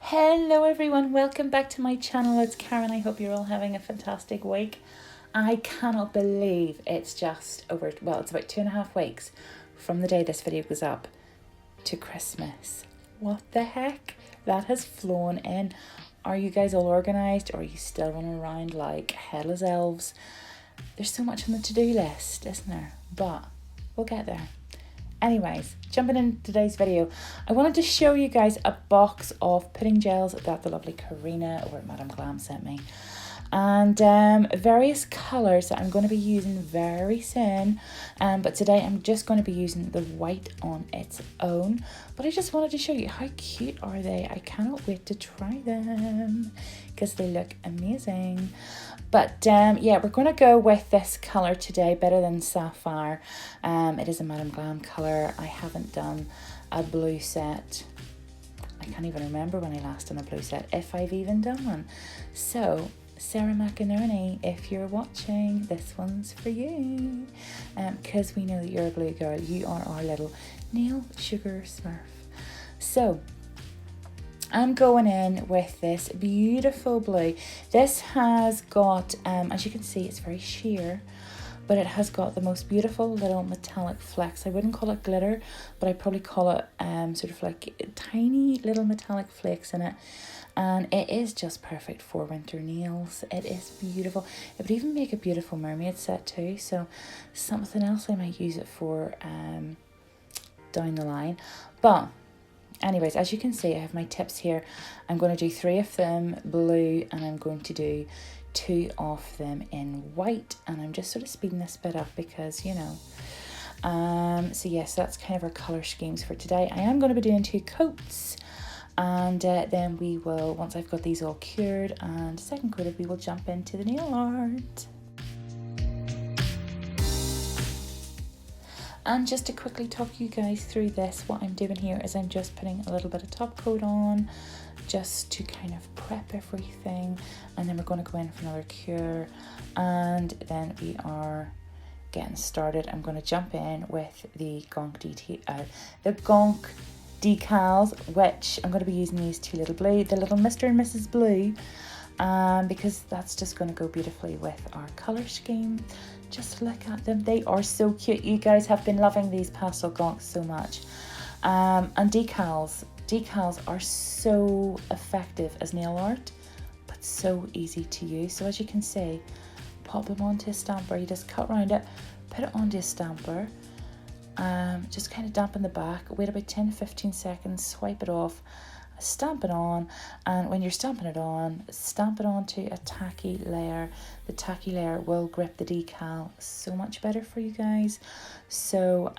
Hello everyone, welcome back to my channel. It's Karen. I hope you're all having a fantastic week. I cannot believe it's just over, well, it's about 2.5 weeks from the day this video goes up to Christmas. What the heck? That has flown in. Are you guys all organised, or are you still running around like headless elves? There's so much on the to-do list, isn't there? But we'll get there. Anyways, jumping into today's video, I wanted to show you guys a box of pudding gels that the lovely Karina over at Madame Glam sent me. And various colours that I'm going to be using very soon. But today I'm just going to be using the white on its own. But I just wanted to show you how cute are they. I cannot wait to try them because they look amazing. But yeah, we're going to go with this colour today, Better Than Sapphire. It is a Madame Glam colour. I haven't done a blue set. I can't even remember when I last done a blue set, if I've even done one. So Sarah McInerney, if you're watching, this one's for you. Because we know that you're a blue girl. You are our little nail sugar smurf. So I'm going in with this beautiful blue. This has got, as you can see, it's very sheer, but it has got the most beautiful little metallic flecks. I wouldn't call it glitter, but I'd probably call it sort of like tiny little metallic flakes in it. And it is just perfect for winter nails. It is beautiful. It would even make a beautiful mermaid set too. So something else I might use it for down the line. But anyways, as you can see, I have my tips here. I'm going to do 3 of them blue, and I'm going to do 2 of them in white. And I'm just sort of speeding this bit up because, you know. So yes, that's kind of our colour schemes for today. I am going to be doing 2 coats. And then we will, once I've got these all cured and second coated, we will jump into the nail art. And just to quickly talk you guys through this, what I'm doing here is I'm just putting a little bit of top coat on just to kind of prep everything, and then we're going to go in for another cure, and then we are getting started. I'm going to jump in with the Gonk decals, which I'm going to be using these 2 little blue, the little Mr. and Mrs. Blue, because that's just going to go beautifully with our colour scheme. Just look at them, they are so cute. You guys have been loving these pastel gonks so much. And decals are so effective as nail art, but so easy to use. So as you can see, pop them onto a stamper. You just cut around it, put it onto a stamper, just kind of dampen the back, wait about 10 to 15 seconds, swipe it off, stamp it on, and when you're stamping it on, stamp it onto a tacky layer. The tacky layer will grip the decal so much better for you guys. So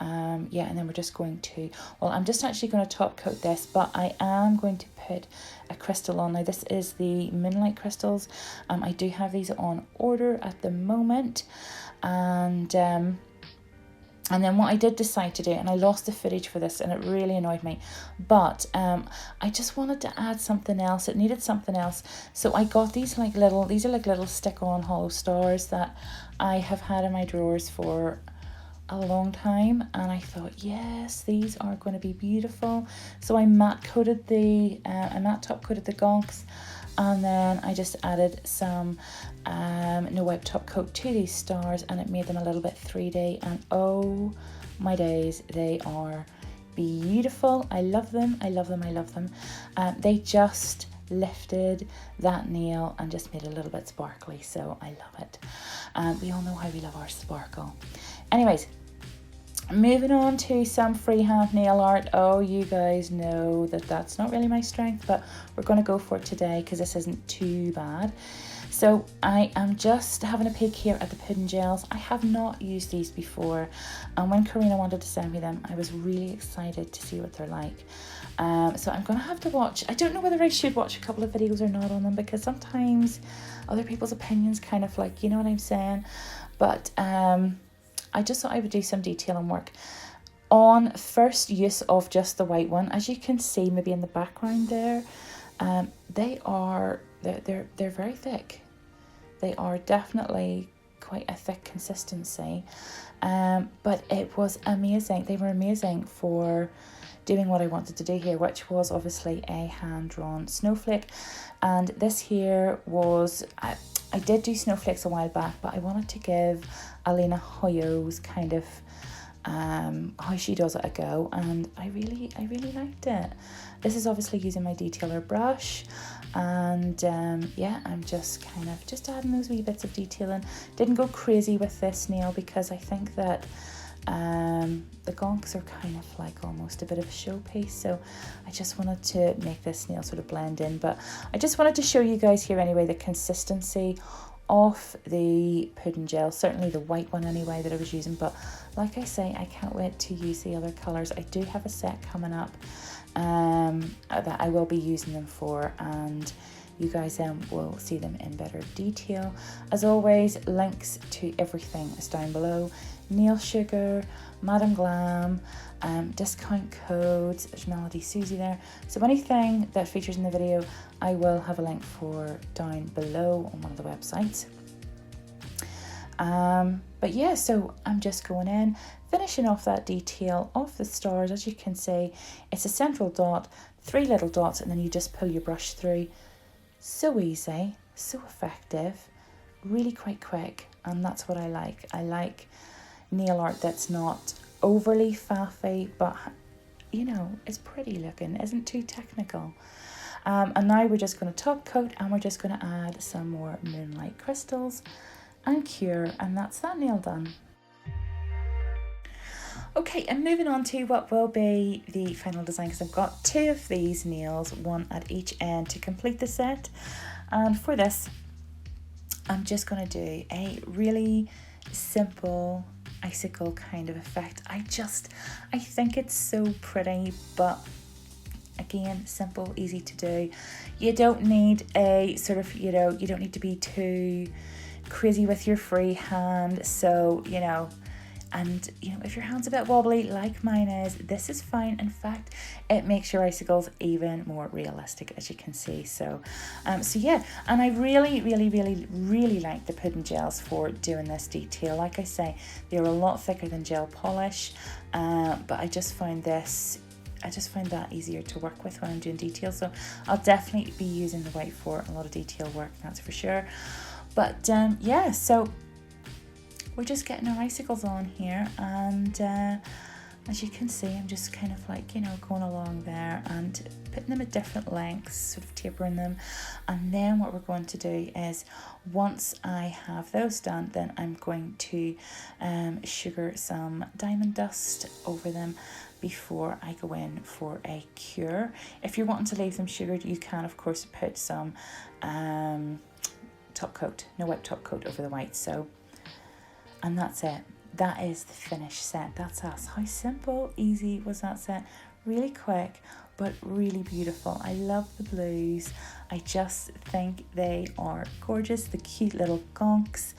yeah, and then we're just going to, well, I'm just actually going to top coat this, but I am going to put a crystal on. Now this is the Moonlight crystals. I do have these on order at the moment, and then what I did decide to do, and I lost the footage for this and it really annoyed me, but I just wanted to add something else. It needed something else. So I got these like little, these are like little stick-on hollow stars that I have had in my drawers for a long time, and I thought, yes, these are going to be beautiful. So I matte top coated the gonks, and then I just added some no wipe top coat to these stars, and it made them a little bit 3D, and oh my days, they are beautiful. I love them, I love them, I love them. They just lifted that nail and just made it a little bit sparkly, so I love it. We all know how we love our sparkle. Anyways, moving on to some freehand nail art. Oh, you guys know that that's not really my strength, but we're going to go for it today because this isn't too bad. So I am just having a peek here at the pudding gels. I have not used these before, and when Karina wanted to send me them, I was really excited to see what they're like. So I'm going to have to watch, I don't know whether I should watch a couple of videos or not on them, because sometimes other people's opinions kind of like, you know what I'm saying? But I just thought I would do some detailing work on first use of just the white one. As you can see, maybe in the background there, they're very thick. They are definitely quite a thick consistency, but it was amazing. They were amazing for doing what I wanted to do here, which was obviously a hand-drawn snowflake. And this here was, I did do snowflakes a while back, but I wanted to give Elaine Hoyo's kind of how she does it a go, and I really liked it. This is obviously using my detailer brush, and yeah, I'm just kind of just adding those wee bits of detailing. Didn't go crazy with this nail because I think that the gonks are kind of like almost a bit of a showpiece, so I just wanted to make this nail sort of blend in. But I just wanted to show you guys here anyway the consistency of the pudding gel, certainly the white one anyway that I was using. But like I say, I can't wait to use the other colours. I do have a set coming up that I will be using them for, and you guys will see them in better detail. As always, links to everything is down below. Nail Sugar, Madam Glam, discount codes, there's Melody Susie there. So anything that features in the video, I will have a link for down below on one of the websites. But yeah, so I'm just going in, finishing off that detail of the stars. As you can see, it's a central dot, 3 little dots, and then you just pull your brush through. So easy, so effective, really quite quick, and that's what I like. I like nail art that's not overly faffy, but you know, it's pretty looking, isn't too technical. And now we're just going to top coat, and we're just going to add some more Moonlight crystals and cure, and that's that nail done. Okay, and moving on to what will be the final design, because I've got 2 of these nails, one at each end to complete the set. And for this, I'm just going to do a really simple icicle kind of effect. I think it's so pretty, but again, simple, easy to do. You don't need a sort of, you know, you don't need to be too crazy with your freehand. So, you know, and you know, if your hand's a bit wobbly like mine is, this is fine. In fact, it makes your icicles even more realistic, as you can see. So yeah, and I really like the pudding gels for doing this detail. Like I say, they're a lot thicker than gel polish, but I just find that easier to work with when I'm doing detail. So I'll definitely be using the white for a lot of detail work, that's for sure. But yeah, so we're just getting our icicles on here, and as you can see, I'm just kind of like, you know, going along there and putting them at different lengths, sort of tapering them. And then what we're going to do is, once I have those done, then I'm going to sugar some diamond dust over them before I go in for a cure. If you're wanting to leave them sugared, you can of course put some top coat, no white top coat over the white. So, and that's it. That is the finished set. That's us. How simple, easy was that set? Really quick, but really beautiful. I love the blues. I just think they are gorgeous. The cute little gonks.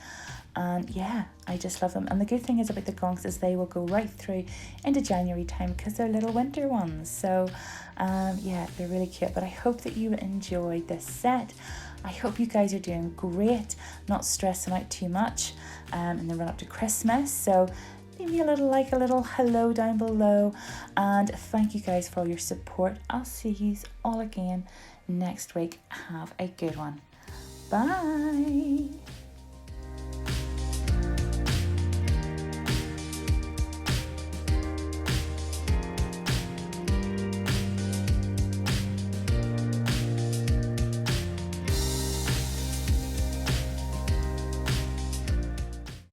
And yeah, I just love them. And the good thing is about the gonks is they will go right through into January time because they're little winter ones. So yeah, they're really cute. But I hope that you enjoyed this set. I hope you guys are doing great, not stressing out too much in the run up to Christmas. So leave me a little like, a little hello down below, and thank you guys for all your support. I'll see you all again next week. Have a good one. Bye.